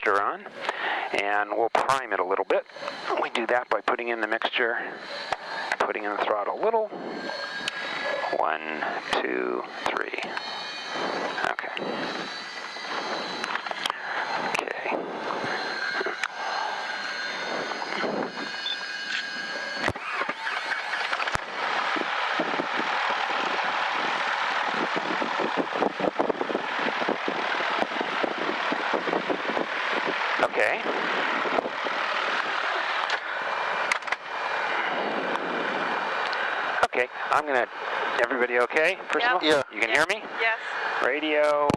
mixture on, and we'll prime it a little bit. We do that by putting in the mixture, putting in the throttle a little. 1, 2, 3. Okay. Okay. Okay. Okay, I'm gonna, everybody okay, first of all? Yeah. You can hear me? Yes. Radio,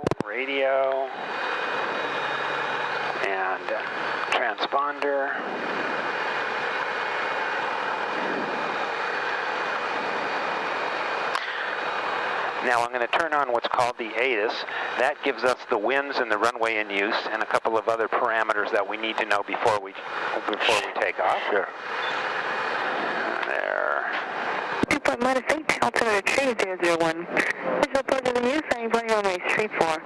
and transponder. Now I'm going to turn on what's called the ATIS. That gives us the winds and the runway in use and a couple of other parameters that we need to know before we take off. Sure. There. 2.-8, altimeter tree 001. This is reported in use, I'm running runway 34.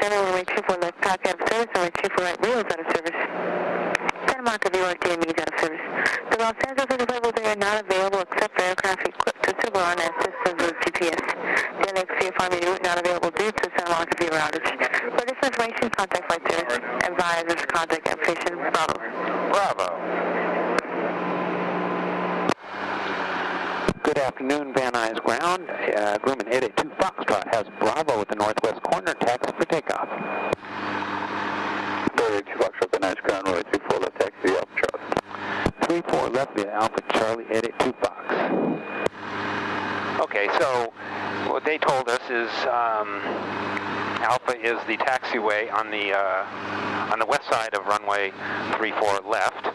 Runway 24 left pack out of service, runway 24 right wheels out of service. Santa Monica VRT is out of service. The Los Angeles interval they are not available except for aircraft equipped to suitable RNS systems with GPS. The NXCFR route not available due to Santa Monica VR outage. For additional information, contact flight service. Advisors contact application Bravo. Bravo. Good afternoon, Van Nuys ground. Grumman 882 Foxtrot has Bravo at the northwest corner. Taxi for takeoff. 882 Foxtrot, Van Nuys ground, runway 34 left, taxi Alpha Charlie. 34 left via Alpha Charlie 882 Fox. Okay, so what they told us is Alpha is the taxiway on the west side of runway 34 left,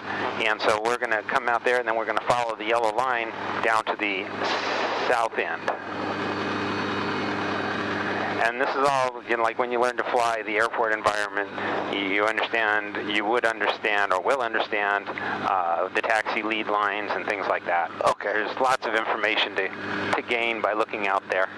and so we're going to come out there and then we're going to follow the yellow line down to the south end. And this is all, you know, like when you learn to fly the airport environment, you would understand or will understand the taxi lead lines and things like that. Okay. There's lots of information to gain by looking out there.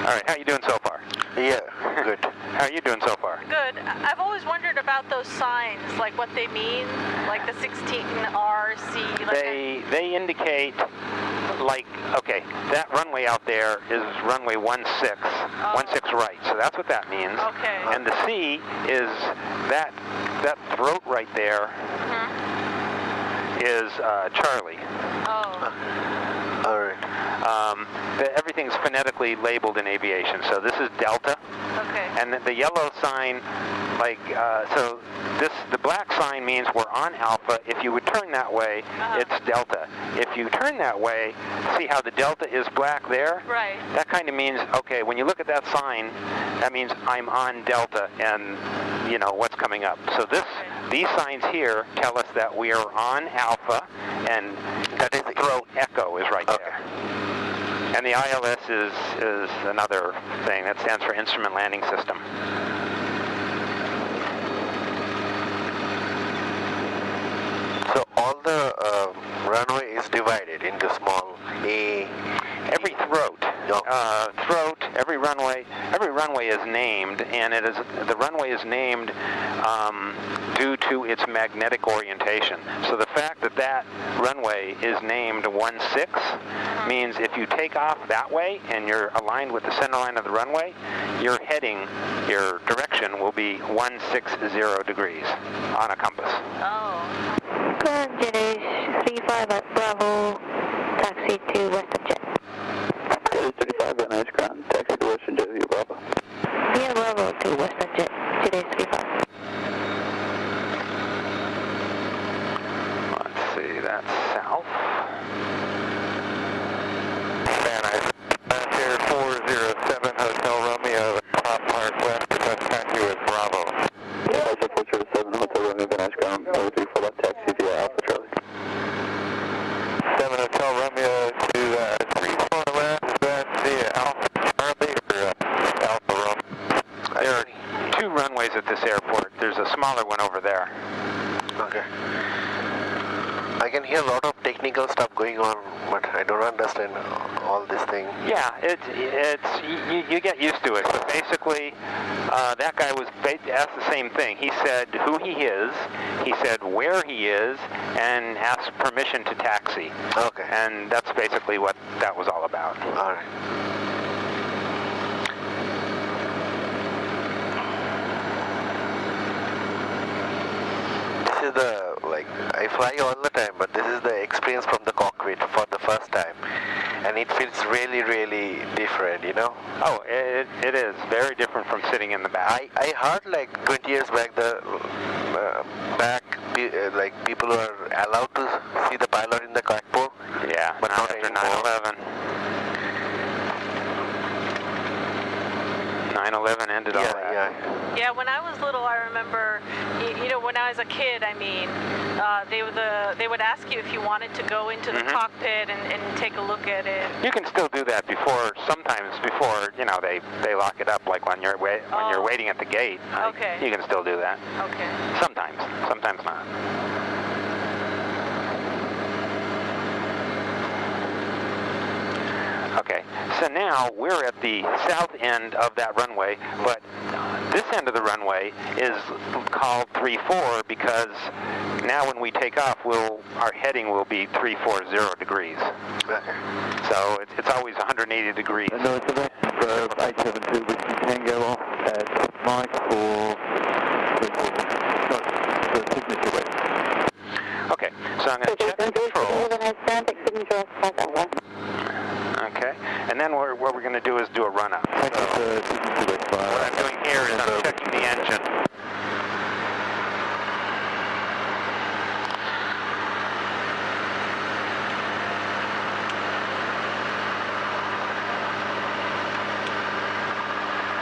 All right, how are you doing so far? Yeah, good. How are you doing so far? Good. I've always wondered about those signs, like what they mean, like the 16RC. Like they indicate, like, okay, that runway out there is runway 16 right, so that's what that means. Okay. And the C is that throat right there is Charlie. Oh. All right. Everything's phonetically labeled in aviation, so this is Delta. Okay. And the yellow sign, like, so the black sign means we're on Alpha. If you would turn that way, it's Delta. If you turn that way, see how the Delta is black there? Right. That kind of means, okay, when you look at that sign, that means I'm on Delta, and you know what's coming up. So these signs here tell us that we are on Alpha, and that is the throat echo is right there. And the ILS is another thing that stands for Instrument Landing System. So all the runway is divided into small A. Every throat, every runway is named, and the runway is named due to its magnetic orientation. So the fact that runway is named 16 means if you take off that way and you're aligned with the center line of the runway, your direction will be 160 degrees on a compass. Oh. Jet is 35 at Bravo, taxi to west of jet. Jet is 35 Van Nuys ground, taxi to western jet via Bravo. Via Bravo to west of jet, Jet is 35. Let's see, that's south. Van Nuys, here 407 Hotel Romeo, Top Park West, request taxi with Bravo. Also 407 Hotel Romeo, Van Nuys ground, 34 left, taxi via Alpha Charlie. 7 Hotel Romeo to 34 left, via Alpha Charlie or Alpha Romeo. There are two runways at this airport. There's a smaller one over there. Okay. I can hear a lot of technical stuff going on, but I don't understand all this thing. Yeah, you get used to it. But basically, that guy was asked the same thing. He said who he is, he said where he is, and asked permission to taxi. Okay. And that's basically what that was all about. All right. This is the, like, I fly all the time, but this is the experience from the cockpit for the first time. And it feels really, really different, you know? Oh, it is very different from sitting in the back. I heard like 20 years back, like people were allowed to see the pilot in the cockpit. Yeah, but not after anymore. 9/11. 9/11 ended all that. Yeah, when I was little, I remember, you know, when I was a kid, I mean, they would ask you if you wanted to go into the cockpit and take a look at it. You can still do that sometimes before, you know, they lock it up, like when you're waiting at the gate. Okay. You can still do that. Okay. Sometimes not. Okay, so now we're at the south end of that runway, but this end of the runway is called 34 because now when we take off, our heading will be 340 degrees. Okay. So it's always 180 degrees. No, it's a for 872 Whiskey Tango off at Mike for signature west. Okay, so I'm going to check control. Okay, and then what we're going to do is do a run-up. So what I'm doing here is I'm checking the engine.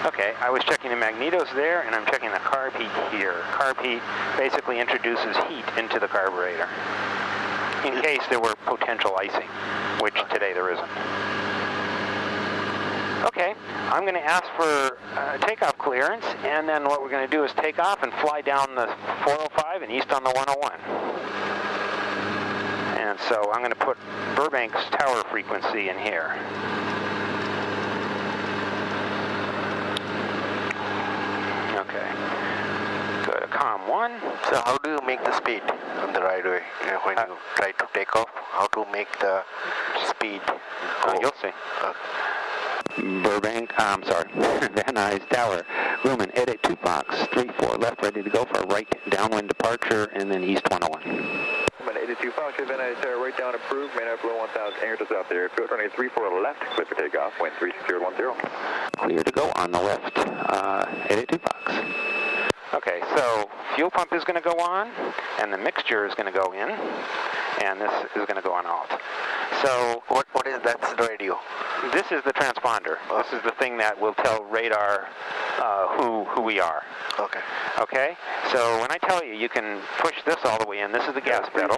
Okay, I was checking the magnetos there, and I'm checking the carb heat here. Carb heat basically introduces heat into the carburetor in case there were potential icing, which today there isn't. Okay, I'm going to ask for takeoff clearance, and then what we're going to do is take off and fly down the 405 and east on the 101. And so I'm going to put Burbank's tower frequency in here. Okay, go to COM 1. So how do you make the speed on the right way when you try to take off? How to make the speed? You'll see. Burbank, I'm sorry, Van Nuys Tower, Lumen, 882 Fox, 34 left, ready to go for a right downwind departure, and then east 101. Lumen, 882 Fox, Van Nuys Tower, right down approved, main up below 1000, air to south there, field running 34 left, clear for takeoff, wind 36010. Clear to go on the left, 882 Fox. Okay, so fuel pump is going to go on, and the mixture is going to go in, and this is going to go on alt. So what is that radio? This is the transponder. Oh. This is the thing that will tell radar who we are. Okay. Okay? So when I tell you, you can push this all the way in. This is the gas pedal.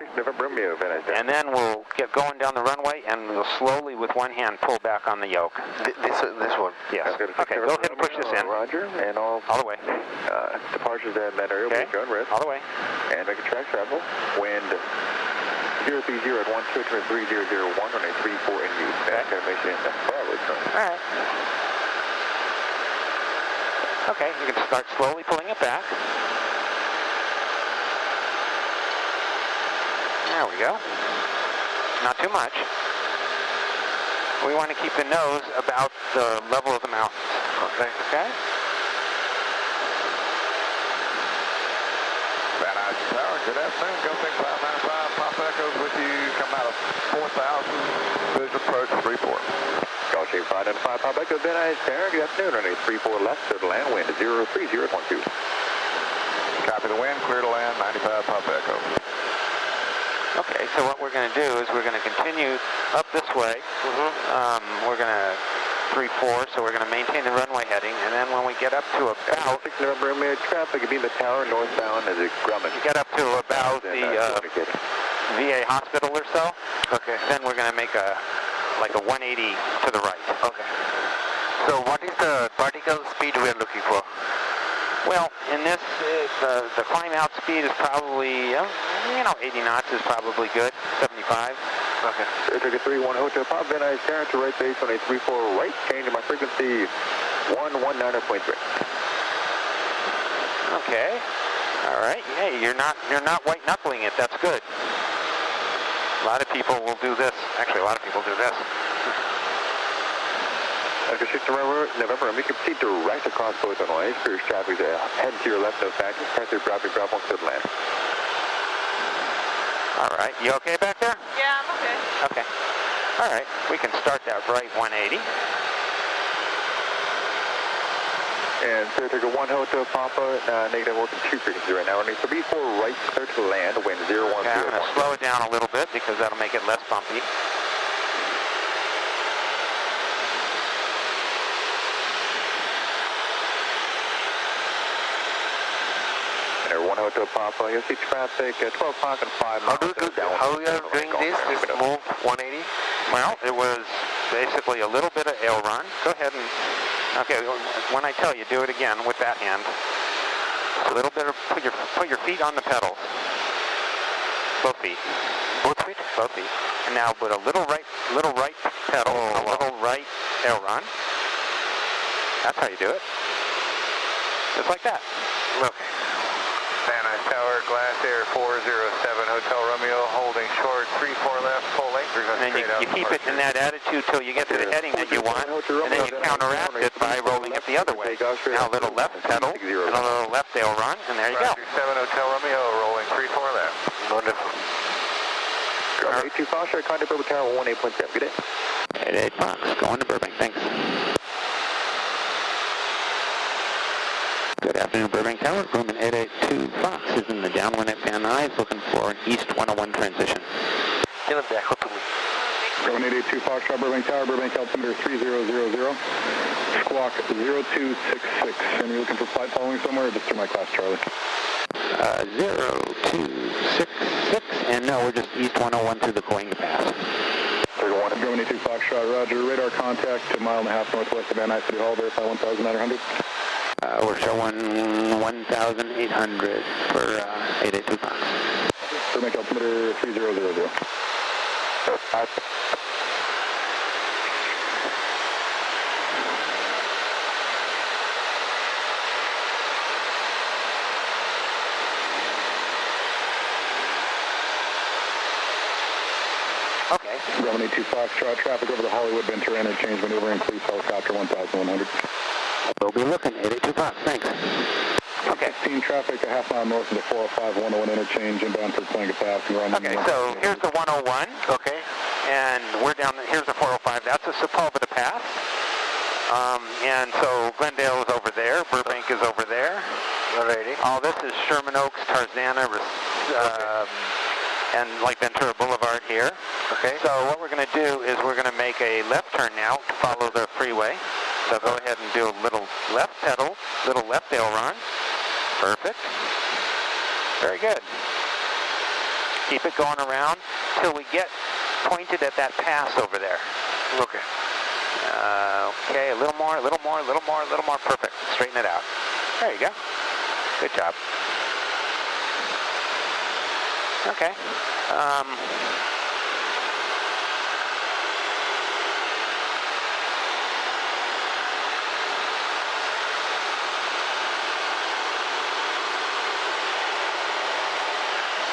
And then we'll get going down the runway, and we'll slowly, with one hand, pull back on the yoke. This one? Yes. Okay, go ahead and push this in. Roger. And all the way. Departures in that area will be going red. All the way. And make a track travel. Wind 030 at 123.3001 on a 34 in use. Okay. Confirmation. All right. Okay, you can start slowly pulling it back. There we go. Not too much. We want to keep the nose about the level of the mountains. Okay. Okay. Van Nuys Tower, good afternoon. Gulfing 595, Pop Echoes with you. Come out of 4,000, visual approach 34. Gulfing 595, Pop Echo, Van Nuys Tower, good afternoon. Running 34 left to the land, wind 03012. Copy the wind, clear to land, 95 Pop Echo. Okay, so what we're going to do is we're going to continue up this way. We're going to 34, so we're going to maintain the runway heading, and then when we get up to about... 6 November, Romeo traffic, be the tower northbound as it Grumman. Get up to about the VA hospital or so. Okay. Then we're going to make like a 180 to the right. Okay. So what is the particle speed we are looking for? Well, in this, the climb out speed is probably, 80 knots is probably good, 75. Okay. Air 31 Hotel Pop, Van Nuys, turn to right base on a 34 right, changing my frequency 119.3. Okay. All right. Hey, you're not white knuckling it. That's good. A lot of people will do this. Actually, a lot of people do this. After 6 November, you can proceed direct across both runways. Cruise traffic head to your left, no factors. Turn through dropping drop on clear land. All right. You okay back there? Yeah, I'm okay. Okay. All right. We can start that right 180. And so take a 1 Hotel Papa, negative working 2 frequency right now. Running 34 right, clear to land, wind 010. Okay, I'm going to slow it down a little bit because that'll make it less bumpy. Air 1 Hotel Papa, you'll see traffic at 12 o'clock and 5 miles. How are you doing this move 180? Well, it was basically a little bit of aileron. Go ahead and, okay, when I tell you, do it again with that hand. A little bit of, put your feet on the pedals. Both feet. Both feet? Both feet. And now put a little right pedal, a little right aileron. That's how you do it. Just like that. Okay. Van Nuys Tower, glass air 407, Hotel Romeo, holding short, 34 left, full length. And then you keep it in that attitude till you get to the heading that you want, and then you counteract it by rolling it the other way. Now a little left pedal, and a little left aileron, and there you go. 7 Hotel Romeo, rolling 34 left. Wonderful. 82 Foster, Kanad Basu Tower 18.7. Good day. 88 Fox, going to Burbank, thanks. Good afternoon, Burbank Tower. Room 882 Fox is in the downwind at Van Nuys, looking for an East 101 transition. Get it back, hook to me. 7882 Fox, Burbank Tower, Burbank altimeter 3000, squawk 0266. And you're looking for flight following somewhere or just through my class, Charlie? 0266, and no, we're just East 101 through the Coinga Pass. 7882 Foxtrot, roger. Radar contact to 1.5 miles northwest of Van Nuys City Hall, verify 1,900. We're showing 1,800 for 882 Fox. Burbank altimeter 3000. Okay. 7882 Foxtrot, traffic over the Hollywood Ventura interchange, maneuvering police helicopter 1,100. We'll be looking, 882 Fox, thanks. Okay. 16 traffic, a half mile north of the 405 101 interchange, inbound for Coinga Pass. Okay, so here's the 101. Okay. And we're down, here's the 405. That's a Sepulveda Pass. And so Glendale is over there. Burbank is over there. Alrighty. All this is Sherman Oaks, Tarzana, and like Ventura Boulevard here. Okay. So what we're going to do is we're going to make a left turn now to follow the freeway. So go ahead and do a little left pedal, little left aileron. Perfect. Very good. Keep it going around till we get pointed at that pass over there. Okay. Okay, a little more, a little more, a little more, a little more. Perfect. Straighten it out. There you go. Good job. Okay.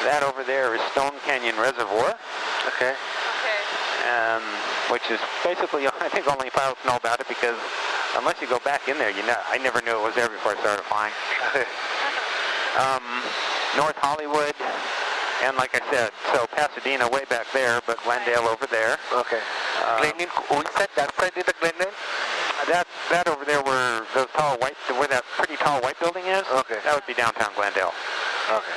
That over there is Stone Canyon Reservoir. Okay. Okay. Which is basically, I think only pilots know about it because unless you go back in there, you know, I never knew it was there before I started flying. North Hollywood, and like I said, so Pasadena way back there, but Glendale over there. Okay. Glendale, which side? That side is the Glendale? That over there where those tall white, where that pretty tall white building is. Okay. That would be downtown Glendale. Okay.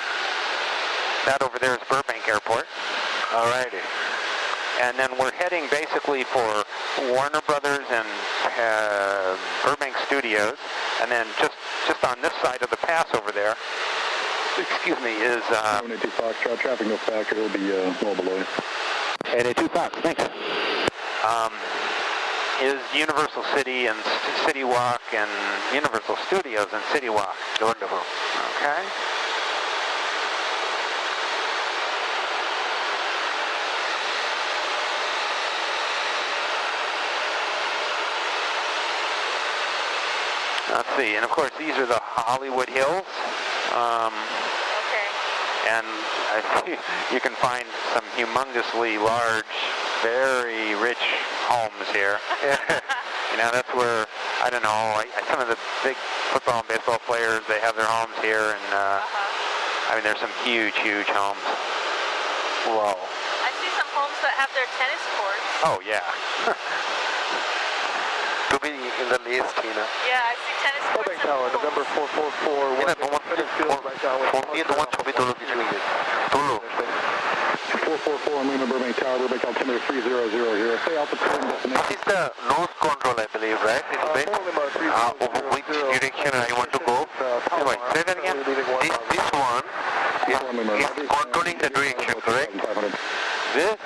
That over there is Burbank Airport. Alrighty. And then we're heading basically for Warner Brothers and Burbank Studios. And then just on this side of the pass over there, excuse me, is 72 Foxtrot, traffic no factor, it'll be well below you. 882 Fox, thanks. Is Universal City and City Walk and Universal Studios and City Walk. Wonderful. Okay. Let's see, and of course these are the Hollywood Hills. Okay. And I see you can find some humongously large, very rich homes here. You know, that's where, I don't know, some of the big football and baseball players, they have their homes here, and I mean, there's some huge, huge homes. Wow. I see some homes that have their tennis courts. Oh, yeah. To be in the list, you know. Yeah, I see tennis courts. Quebec Tower, November 444. Yeah, the one to be Tulu between it. Tulu. 444 on Lima Burbank Tower, Burbank altimeter 3000 here. Say altitude and destination. This is the nose control, I believe, right? Which direction I want to go? Anyway, say that again. This one is controlling the direction, correct? This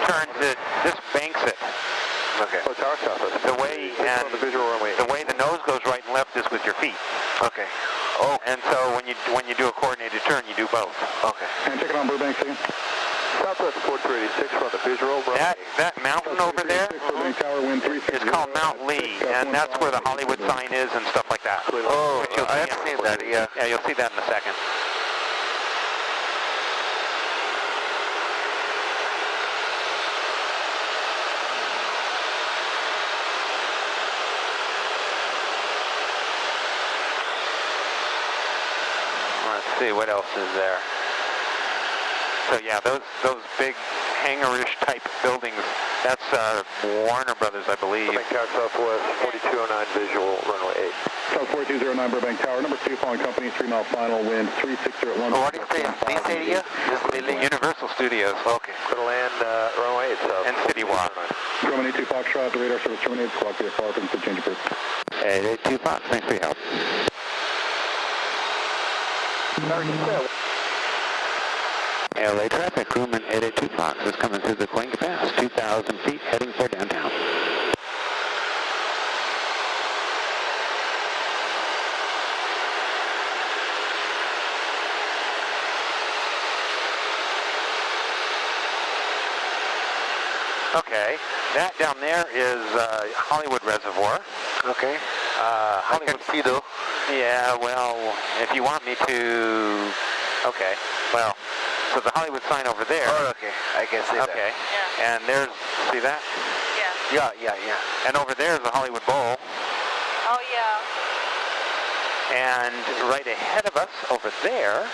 turns it, this banks it. Okay. So tower traffic. The way the nose goes right and left is with your feet. Okay. Oh. And so when you do a coordinated turn, you do both. Okay. And check it on Burbank again. Southwest 4286 from the visual. That mountain over there is called Mount Lee, and that's where the Hollywood sign is and stuff like that. Oh, I have seen that, yeah. Yeah, you'll see that in a second. Let's see, what else is there? So yeah, those big hangar-ish type buildings, that's Warner Brothers, I believe. Burbank Tower Southwest 4209 visual, runway 8. South 4209 Burbank Tower, number 2 following company, 3 mile final, wind 360 at 1. What is this area? This building? Universal Studios. Okay. Going to land runway 8 south. And City Walk. Roman 82 Foxtrot, the radar service terminated, squawk via far from the change of group. 882 Fox, thanks for your help. LA traffic, crewman 882 Fox is coming through the Cuenca Pass, 2,000 feet, heading for downtown. Okay, that down there is Hollywood Reservoir. Okay. I can see though. Yeah, well, if you want me to... Okay, well, so the Hollywood sign over there. Oh, okay, I can see that. Okay, Yeah. and there's, see that? Yeah. Yeah. And over there is the Hollywood Bowl. Oh, yeah. And right ahead of us over there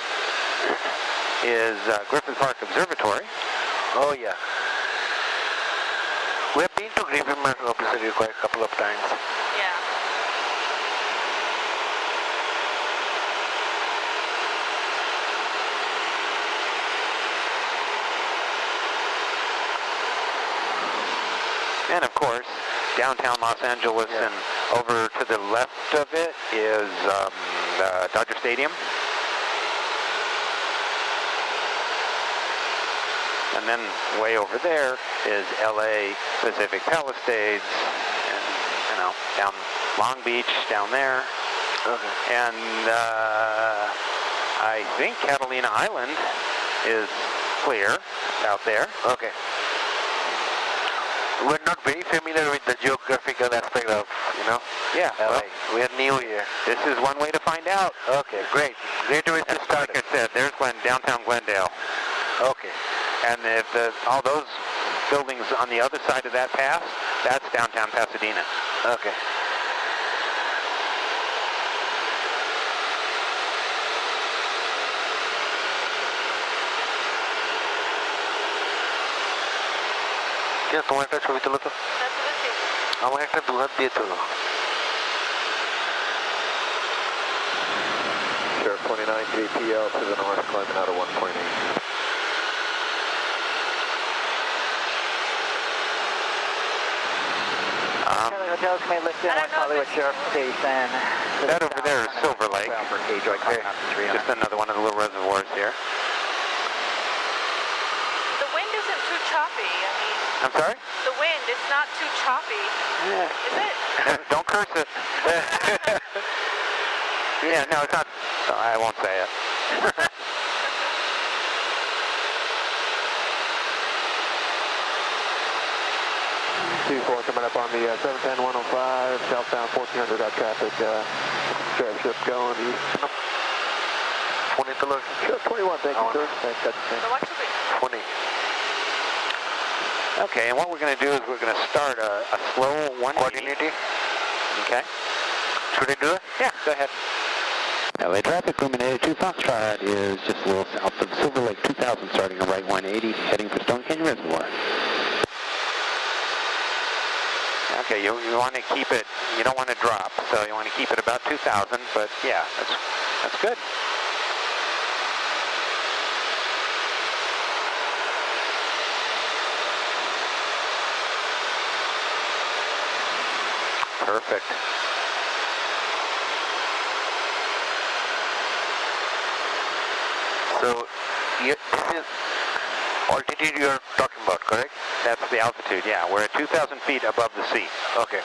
is Griffith Park Observatory. Oh, yeah. We have been to Griffith Park Observatory quite a couple of times. Yeah. And of course, downtown Los Angeles, and over to the left of it is Dodger Stadium. And then way over there is LA Pacific Palisades, and down Long Beach down there. Okay. And I think Catalina Island is clear out there. Okay. We're not very familiar with the geographical aspect of, Yeah, LA. well, We are new here. this is one way to find out. Okay, great. Great way to start. Like I said, there's downtown Glendale. Okay. And if all those buildings on the other side of that pass, that's downtown Pasadena. Okay. क्या तुम्हारे একটা ছবি তুলো তো আমার একটা দুহাত দিয়ে তুলো Sure, 29 JPL to the north, climbing out of 1.8. Hotels may lift in West Hollywood Sheriff Station. That over there is Silver Lake. Just another one of the little reservoirs here. The wind isn't too choppy. I mean, I'm sorry? the wind is not too choppy. Is it? Don't curse it. Yeah, no, it's not. I won't say it. 2-4 coming up on the 710-105, southbound 1400 out traffic, ship going east. 20 colors. Sure, 21, thank you, sir. Thanks, got So what should we? 20. Okay, and what we're going to do is we're going to start a slow 180. Okay. Should I do it? Yeah, go ahead. LA traffic, room in 82 Foxtrot is just a little south of Silver Lake 2000, starting a right 180, heading for Stone Canyon Reservoir. Okay, you want to keep it, you don't want to drop, so you want to keep it about 2,000, but yeah, that's good. Perfect. So, this is altitude you are talking about, correct? That's the altitude, yeah. We're at 2,000 feet above the sea. Okay.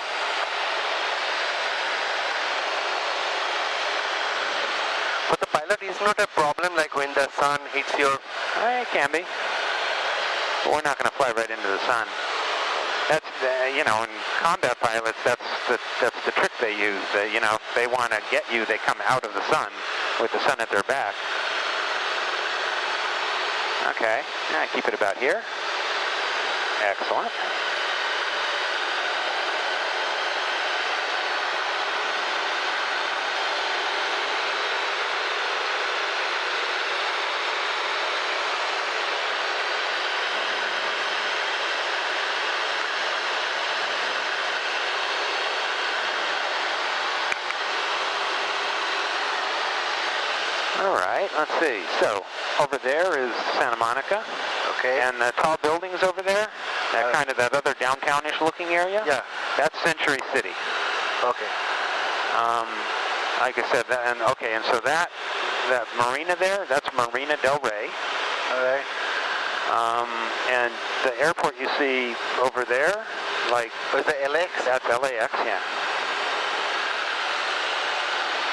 For the pilot, it's not a problem like when the sun hits your... It can be. But we're not going to fly right into the sun. That's, you know, in combat pilots, that's the trick they use. You know, if they want to get you, they come out of the sun with the sun at their back. Okay, keep it about here. Excellent. All right, let's see. So, over there is Santa Monica. Okay. And the tall buildings over there, that kind of that other downtownish looking area. Yeah. That's Century City. Okay. Like I said, and so that marina there, that's Marina Del Rey. All right. And the airport you see over there, like... Was it LAX? That's LAX, yeah.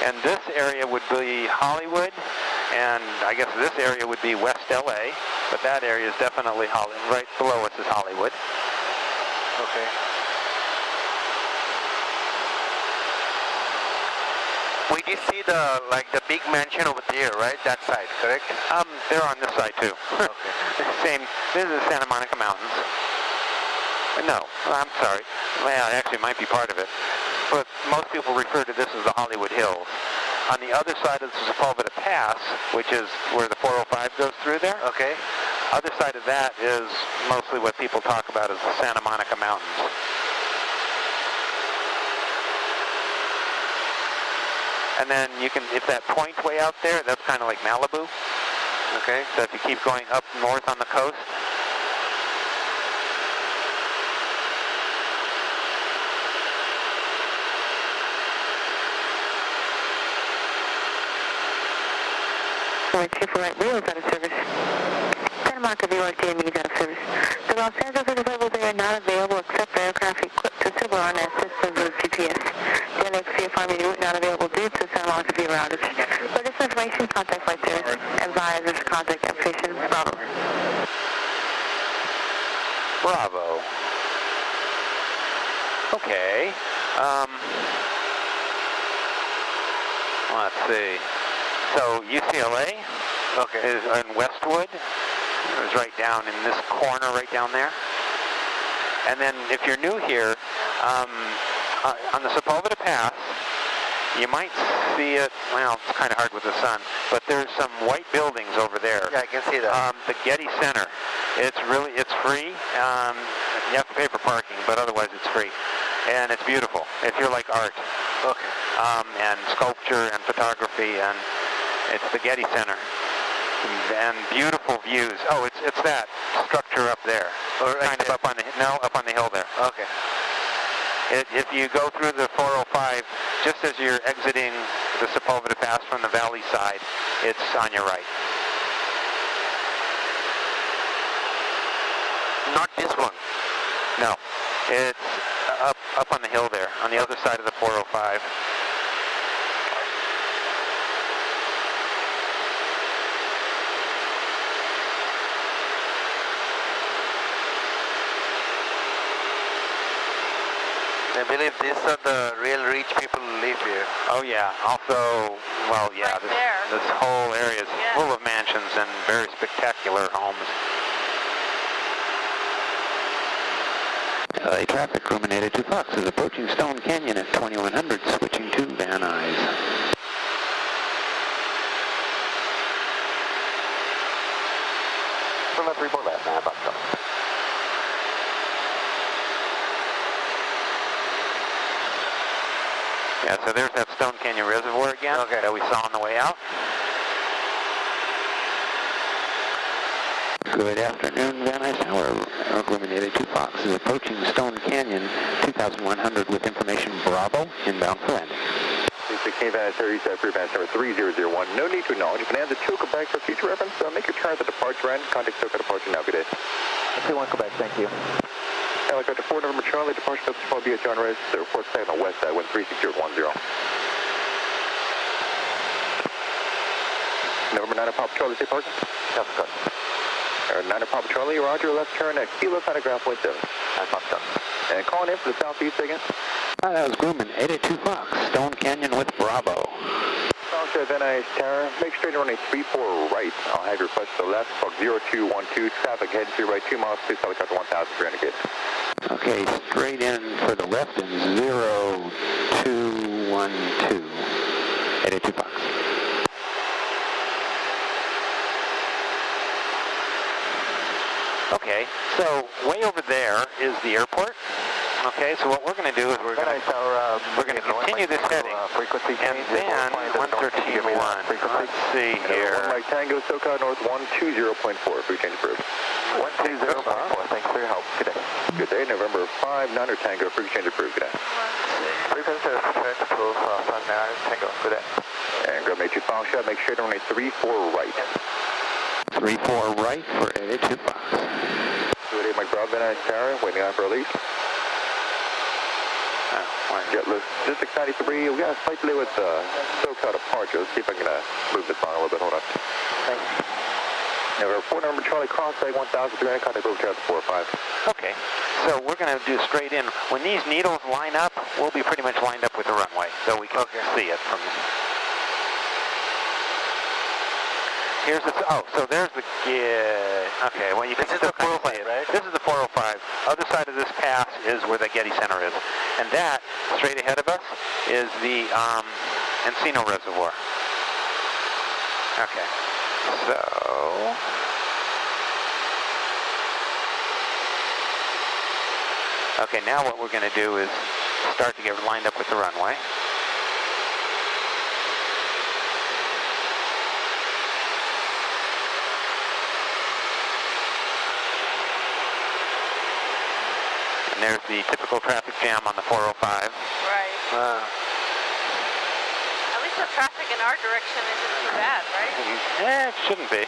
And this area would be Hollywood, and I guess this area would be West LA, but that area is definitely Hollywood. Right below us is Hollywood. Okay. We did see the big mansion over there, right? That side, correct? They're on this side too. Okay. Same. This is the Santa Monica Mountains. No, I'm sorry. Well, actually, it might be part of it. But most people refer to this as the Hollywood Hills. On the other side of the Sepulveda Pass, which is where the 405 goes through there. Okay. Other side of that is mostly what people talk about as the Santa Monica Mountains. And then you can, if that point way out there, that's kind of like Malibu. Okay, so if you keep going up north on the coast. Chief right wheel is out of service. Santa Monica VRT needs out of service. The Los Angeles Interval they are not available except for aircraft equipped to civil RNS systems with GPS. The LXC Farming route not available due to Santa Monica VR outage. For this information, contact flight service and via this contact application Bravo. Bravo. Okay. Let's see. So UCLA is in Westwood. It was right down in this corner, right down there. And then if you're new here, on the Sepulveda Pass, you might see it, well, it's kind of hard with the sun, but there's some white buildings over there. Yeah, I can see that. The Getty Center. It's free. You have to pay for parking, but otherwise it's free. And it's beautiful, if you're like art. Okay. And sculpture and photography, and it's the Getty Center. And beautiful views. Oh, it's that structure up there. Oh, right kind of up on the hill there. Okay. If you go through the 405, just as you're exiting the Sepulveda Pass from the valley side, it's on your right. Not this one. No, it's up on the hill there, on the other side of the 405. I believe these are the real rich people who live here. Oh yeah. Also, well, yeah, Right this whole area is full of mansions and very spectacular homes. LA traffic, room 882 Fox is approaching Stone Canyon at 2100, switching to Van Nuys. Yeah, so there's that Stone Canyon Reservoir again that we saw on the way out. Good afternoon, Van Nuys Tower. Room 882 Fox is approaching Stone Canyon, 2100 with information Bravo, inbound for landing. 16 Van Nuys Tower, East Free Van Nuys Tower 3001. No need to acknowledge. You can add the 2 Quebec for future reference. Make your turn at the departure end. Contact SoCal departure now. Good day. 21 Quebec, thank you. Helicopter 4 November Charlie, departure message followed via John Reyes, the report side on the west side, wind 36010. November 9 Papa Charlie, safe parking? Delta Coast. 9 Papa Charlie, roger, left turn at Kilo Santa Ground Point 7. 9 Papa Charlie. And calling in for the southeast again. That was Grumman, 882 Fox, Stone Canyon with Bravo. Fox Van Nuys Tower, make straight running 34 right. I'll have your request to the left, Fox 0212, traffic heading to right 2 miles, please helicopter 1300 gate. Okay, straight in for the left and 0212, 882 Fox. Okay, so way over there is the airport. Okay, so what we're going to do is we're going to continue this heading, and then 113.1. Let's see here. Mike Tango, SoCal North 120.4. Free change approved. 120.4. Thanks for your help. Good day. Good day. November 5, Niner Tango. Free change approved. Good day. Frequency is approved. Niner Tango. Good day. And grab 82 Fox shot. Make sure to running 34 right. 34 right for 882 Fox. Good day, Mike Broad, Van Nuys Tower. Waiting on for release. Jet Logistics 93. We got a slight delay with SoCal departure. Let's see if I can move this on a little bit. Hold on. Thanks. November 4 November Charlie, cross site 1300, contact over Charlie 45. Okay, so we're going to do straight in. When these needles line up, we'll be pretty much lined up with the runway, so we can see it from here's the, so there's the, okay, well you can still kind of see it. Right? This is the 405. Other side of this pass is where the Getty Center is. And that, straight ahead of us, is the Encino Reservoir. Okay, so... Okay, now what we're going to do is start to get lined up with the runway. There's the typical traffic jam on the 405. Right. At least the traffic in our direction isn't too bad, right? Yeah, it shouldn't be.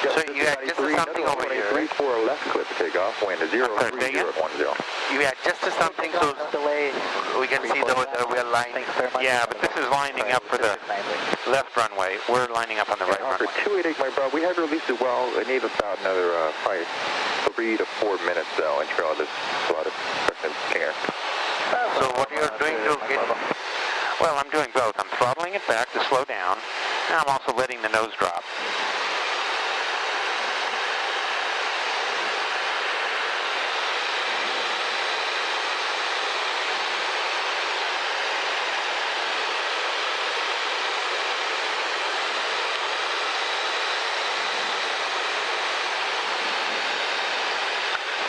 So you adjusted something over here, right? 34 left clip to take off, wind 03010. You adjusted something so we can see the we're lining. Yeah, but this is lining up for the left runway. We're lining up on the right runway. For 288, my bro, we have released it well. It needs about another probably 3 to 4 minutes though, and trail this lot of here. So what you're doing to get... Well, I'm doing both. I'm throttling it back to slow down, and I'm also letting the nose drop.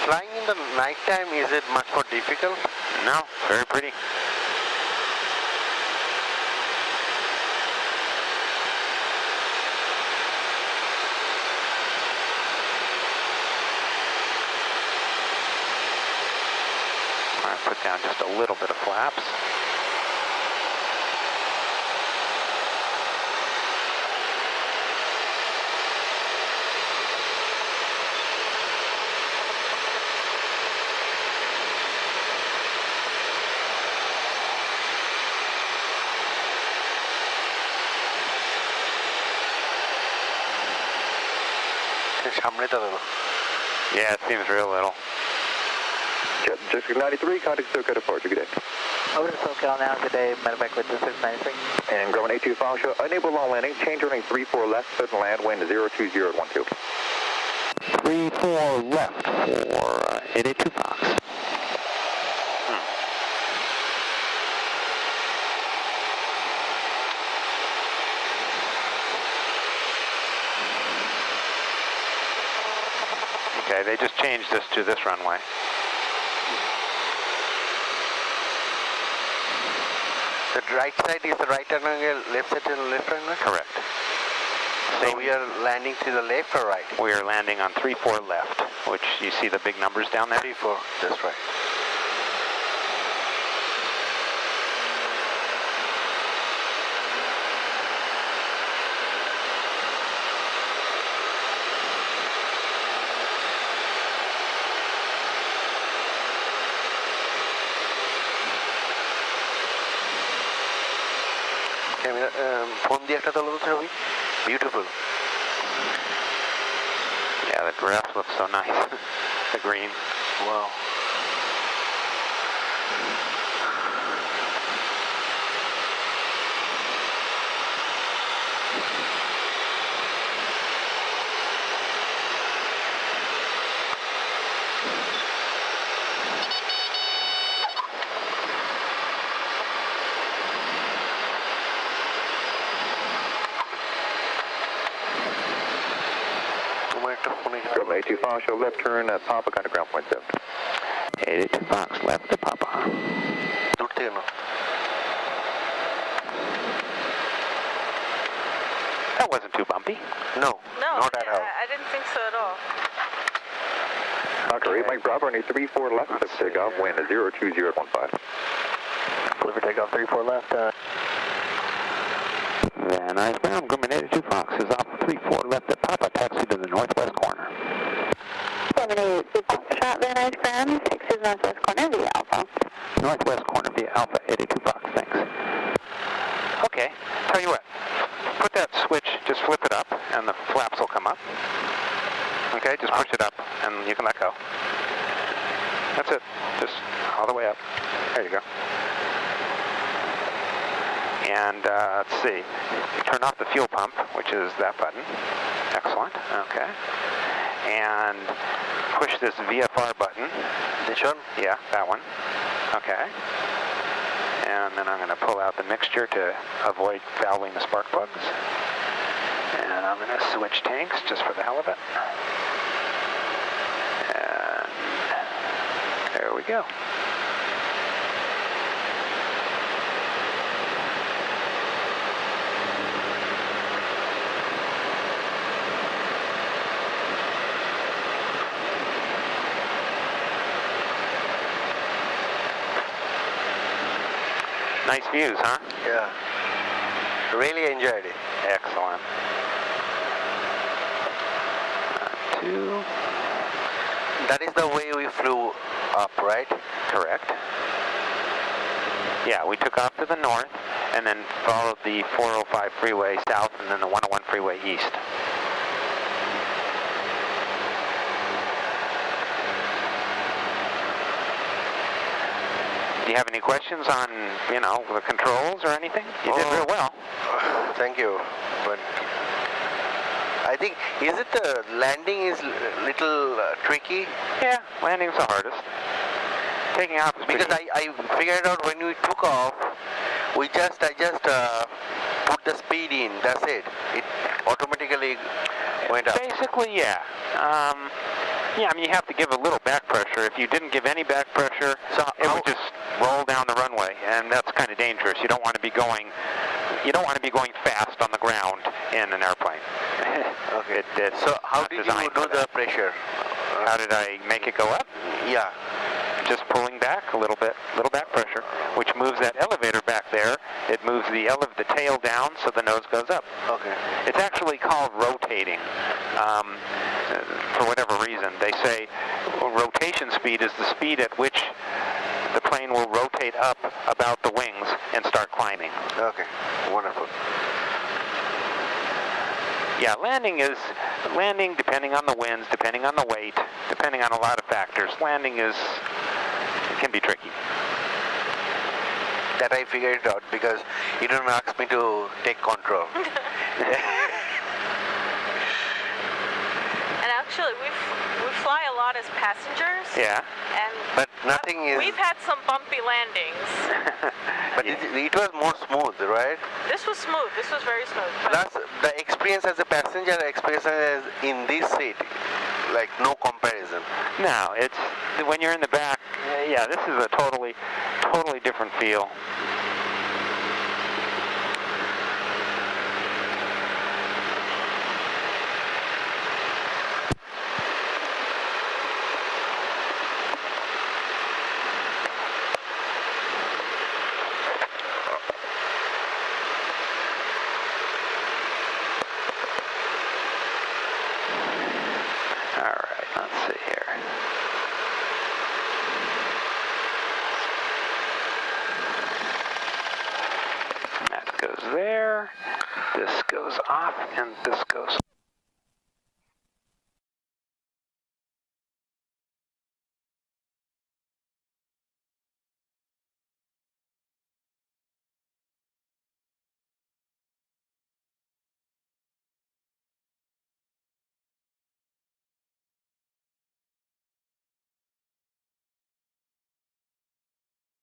Flying in the night time, is it much more difficult? No, very pretty. I put down just a little bit of flaps. Yeah, it seems real little. Jet District 93, contact SoCal departure. Good day. Over to SoCal now. Good day. Medevac with District 93. And Grumman 82 Foxtrot, enable long landing. Change running 34 left, foot and land, wind 020 at 12. 34 left for 882 Fox. Okay, they just changed this to this runway. The right side is the right triangle, left side is the left triangle? Correct. So we are landing to the left or right? We are landing on 34 left, which you see the big numbers down there? 34, that's right. Beautiful. Yeah, the grass looks so nice. The green. Wow. Grumman 82 Foxtrot, left turn, Papa, contact ground point 7. 882 Fox left to Papa. That wasn't too bumpy. No, No, not at all. I didn't think so at all. Knocker 8, Mike Bravo, running 34 left, cliff takeoff, wind 020 at 15. Clipper takeoff 34 left. Van Nuys ground, Grumman 82 Fox is off 34 left at Papa, taxi to the northwest corner. 782 Foxtrot, Van Nuys ground, 6 is northwest corner via Alpha. Northwest corner via Alpha, 882 Fox, thanks. Okay, tell you what. Put that switch, just flip it up, and the flaps will come up. Okay, just push it up, and you can let go. That's it. Just all the way up. There you go. And let's see. Turn off the fuel pump, which is that button. Excellent. Okay. And push this VFR button. This one? Yeah, that one. Okay. And then I'm going to pull out the mixture to avoid fouling the spark plugs. And I'm going to switch tanks just for the hell of it. And there we go. Nice views, huh? Yeah. Really enjoyed it. Excellent. 2. That is the way we flew up, right? Correct. Yeah, we took off to the north and then followed the 405 freeway south and then the 101 freeway east. Do you have any questions on, you know, the controls or anything? You did real well. Thank you. But I think, is it the landing is little tricky? Yeah, landing's the hardest. Taking off is Because I figured out when we took off, I just put the speed in, that's it. It automatically went up. Basically, yeah. Yeah, I mean, you have to give a little back pressure. If you didn't give any back pressure, it would just roll down the runway, and that's kind of dangerous. You don't want to be going fast on the ground in an airplane. Okay. So how did you do the pressure? How did I make it go up? Yeah. Just pulling back a little bit, little back pressure, which moves that elevator back there. It moves the tail down so the nose goes up. Okay. It's actually called rotating. For whatever reason, they say rotation speed is the speed at which the plane will rotate up about the wings and start climbing. Okay, wonderful. Yeah, landing, depending on the winds, depending on the weight, depending on a lot of factors, landing is It can be tricky. That I figured it out because you don't ask me to take control. And actually, we fly a lot as passengers. Yeah. But nothing is... We've had some bumpy landings. But it was more smooth, right? This was smooth. This was very smooth. That's the experience as a passenger, experience as in this seat, like no comparison. No, it's when you're in the back. Yeah, this is a totally different feel. There, this goes off and this goes